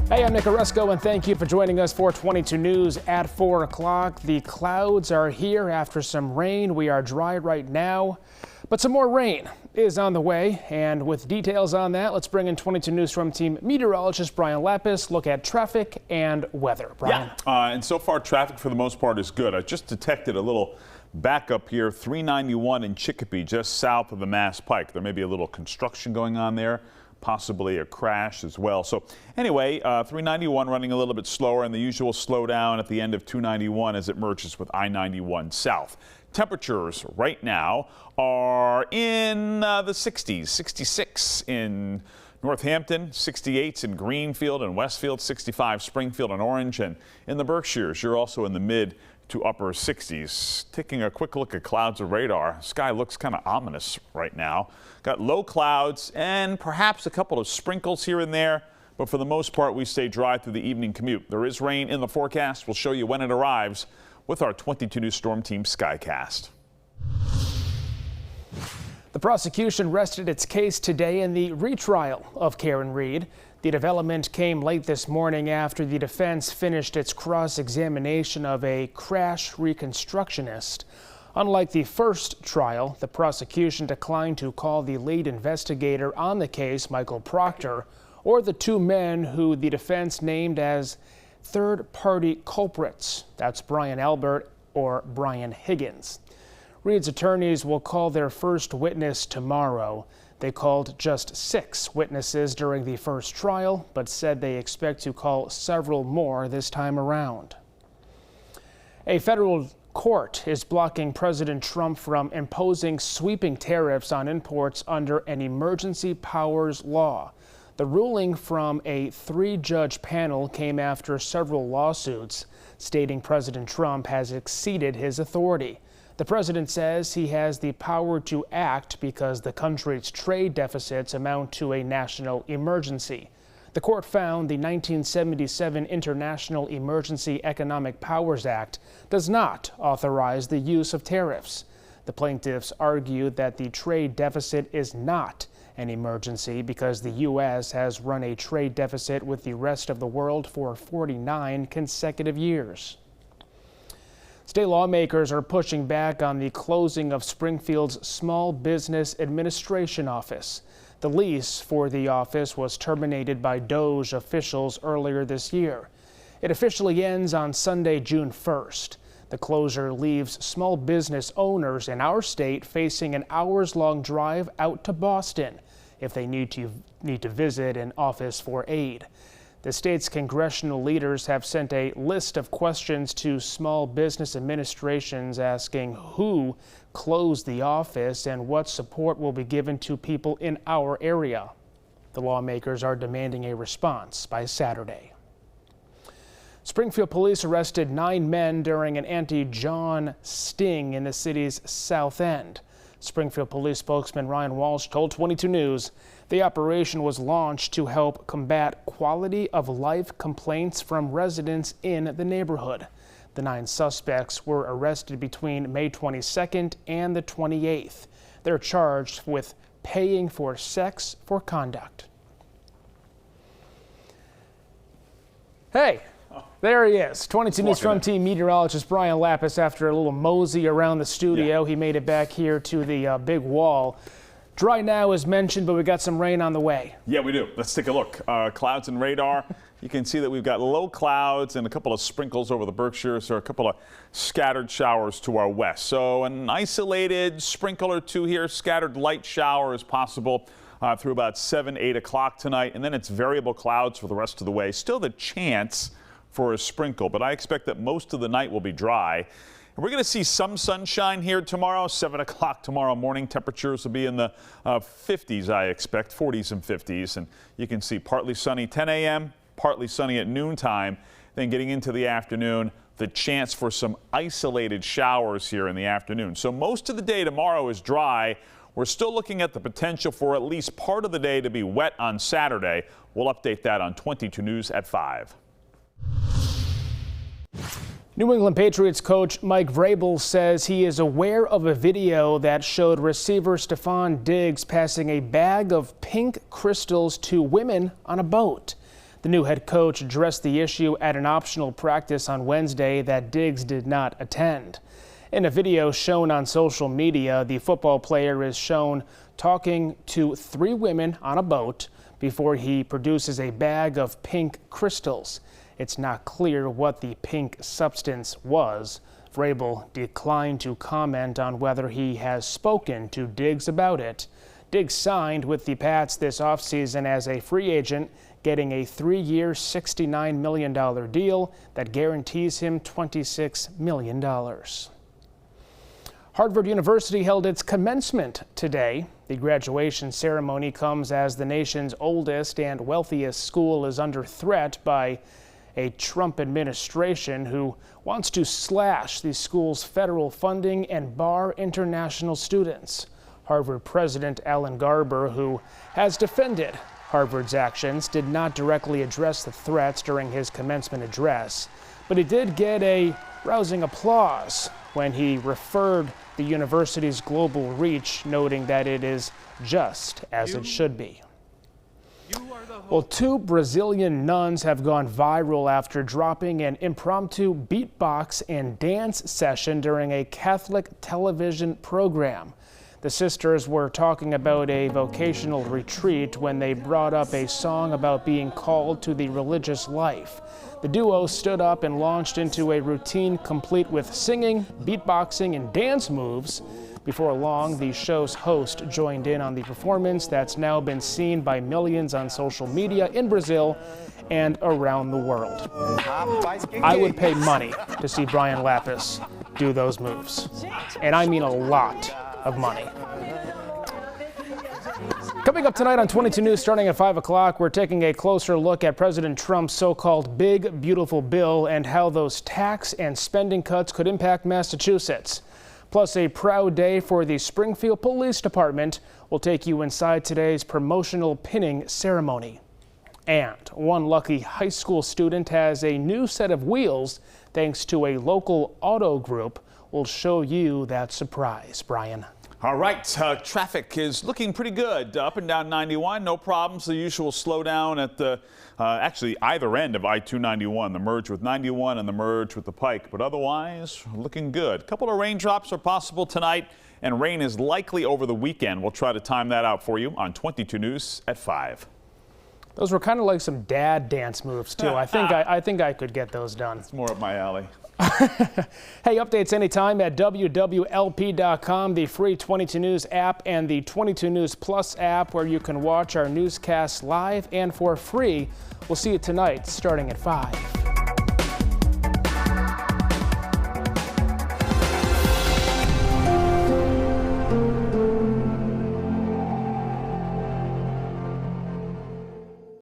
Hey, I'm Nick Oresco, and thank you for joining us for 22 News at 4 o'clock. The clouds are here after some rain. We are dry right now, but some more rain is on the way. And with details on that, let's bring in 22 News from team meteorologist Brian Lapis. Look at traffic and weather. Brian. Yeah, and so far traffic for the most part is good. I just detected a little backup here, 391 in Chicopee, just south of the Mass Pike. There may be a little construction going on there. Possibly a crash as well. So anyway, 391 running a little bit slower, and the usual slowdown at the end of 291 as it merges with I-91 south. Temperatures right now are in the 60s, 66 in Northampton, 68 in Greenfield and Westfield, 65 Springfield and Orange, and in the Berkshires you're also in the mid to upper 60s. Taking a quick look at clouds and radar, sky looks kind of ominous right now. Got low clouds and perhaps a couple of sprinkles here and there, but for the most part we stay dry through the evening commute. There is rain in the forecast. We'll show you when it arrives with our 22 News Storm Team Skycast. The prosecution rested its case today in the retrial of Karen Reed. The development came late this morning after the defense finished its cross-examination of a crash reconstructionist. Unlike the first trial, the prosecution declined to call the lead investigator on the case, Michael Proctor, or the two men who the defense named as third-party culprits. That's Brian Albert or Brian Higgins. Reed's attorneys will call their first witness tomorrow. They called just 6 witnesses during the first trial, but said they expect to call several more this time around. A federal court is blocking President Trump from imposing sweeping tariffs on imports under an emergency powers law. The ruling from a 3-judge panel came after several lawsuits stating President Trump has exceeded his authority. The president says he has the power to act because the country's trade deficits amount to a national emergency. The court found the 1977 International Emergency Economic Powers Act does not authorize the use of tariffs. The plaintiffs argued that the trade deficit is not an emergency because the U.S. has run a trade deficit with the rest of the world for 49 consecutive years. State lawmakers are pushing back on the closing of Springfield's Small Business Administration office. The lease for the office was terminated by DOJ officials earlier this year. It officially ends on Sunday, June 1st. The closure leaves small business owners in our state facing an hours-long drive out to Boston if they need to visit an office for aid. The state's congressional leaders have sent a list of questions to small business administrations asking who closed the office and what support will be given to people in our area. The lawmakers are demanding a response by Saturday. Springfield police arrested 9 men during an anti-John sting in the city's south end. Springfield police spokesman Ryan Walsh told 22 News the operation was launched to help combat quality of life complaints from residents in the neighborhood. The 9 suspects were arrested between May 22nd and the 28th. They're charged with paying for sex for conduct. Hey. There he is, 22 News from team meteorologist Brian Lapis. After a little mosey around the studio, he made it back here to the big wall. Dry now as mentioned, but we got some rain on the way. Yeah, we do. Let's take a look. Clouds and radar. You can see that we've got low clouds and a couple of sprinkles over the Berkshires, or a couple of scattered showers to our west. So an isolated sprinkle or two here, scattered light shower is possible through about 7, 8 o'clock tonight. And then it's variable clouds for the rest of the way. Still the chance for a sprinkle, but I expect that most of the night will be dry. And we're going to see some sunshine here tomorrow, 7 o'clock tomorrow morning. Temperatures will be in the 50s, I expect, 40s and 50s. And you can see partly sunny 10 a.m., partly sunny at noontime. Then getting into the afternoon, the chance for some isolated showers here in the afternoon. So most of the day tomorrow is dry. We're still looking at the potential for at least part of the day to be wet on Saturday. We'll update that on 22 News at 5. New England Patriots coach Mike Vrabel says he is aware of a video that showed receiver Stephon Diggs passing a bag of pink crystals to women on a boat. The new head coach addressed the issue at an optional practice on Wednesday that Diggs did not attend. In a video shown on social media, the football player is shown talking to 3 women on a boat before he produces a bag of pink crystals. It's not clear what the pink substance was. Vrabel declined to comment on whether he has spoken to Diggs about it. Diggs signed with the Pats this offseason as a free agent, getting a 3-year, $69 million deal that guarantees him $26 million. Harvard University held its commencement today. The graduation ceremony comes as the nation's oldest and wealthiest school is under threat by a Trump administration who wants to slash the school's federal funding and bar international students. Harvard President Alan Garber, who has defended Harvard's actions, did not directly address the threats during his commencement address, but he did get a rousing applause when he referred the university's global reach, noting that it is just as it should be. Well, 2 Brazilian nuns have gone viral after dropping an impromptu beatbox and dance session during a Catholic television program. The sisters were talking about a vocational retreat when they brought up a song about being called to the religious life. The duo stood up and launched into a routine complete with singing, beatboxing, and dance moves. Before long, the show's host joined in on the performance that's now been seen by millions on social media in Brazil and around the world. I would pay money to see Brian Lapis do those moves. And I mean a lot of money. Coming up tonight on 22 News starting at 5 o'clock, we're taking a closer look at President Trump's so-called Big Beautiful Bill and how those tax and spending cuts could impact Massachusetts. Plus, a proud day for the Springfield Police Department. We'll take you inside today's promotional pinning ceremony. And one lucky high school student has a new set of wheels thanks to a local auto group. We'll show you that surprise. Brian. All right, traffic is looking pretty good up and down 91. No problems. The usual slowdown at the actually either end of I-291, the merge with 91 and the merge with the Pike. But otherwise, looking good. A couple of raindrops are possible tonight, and rain is likely over the weekend. We'll try to time that out for you on 22 News at 5. Those were kind of like some dad dance moves, too. I think I could get those done. It's more up my alley. Hey, updates anytime at wwlp.com, the free 22 News app, and the 22 News Plus app, where you can watch our newscasts live and for free. We'll see you tonight starting at 5.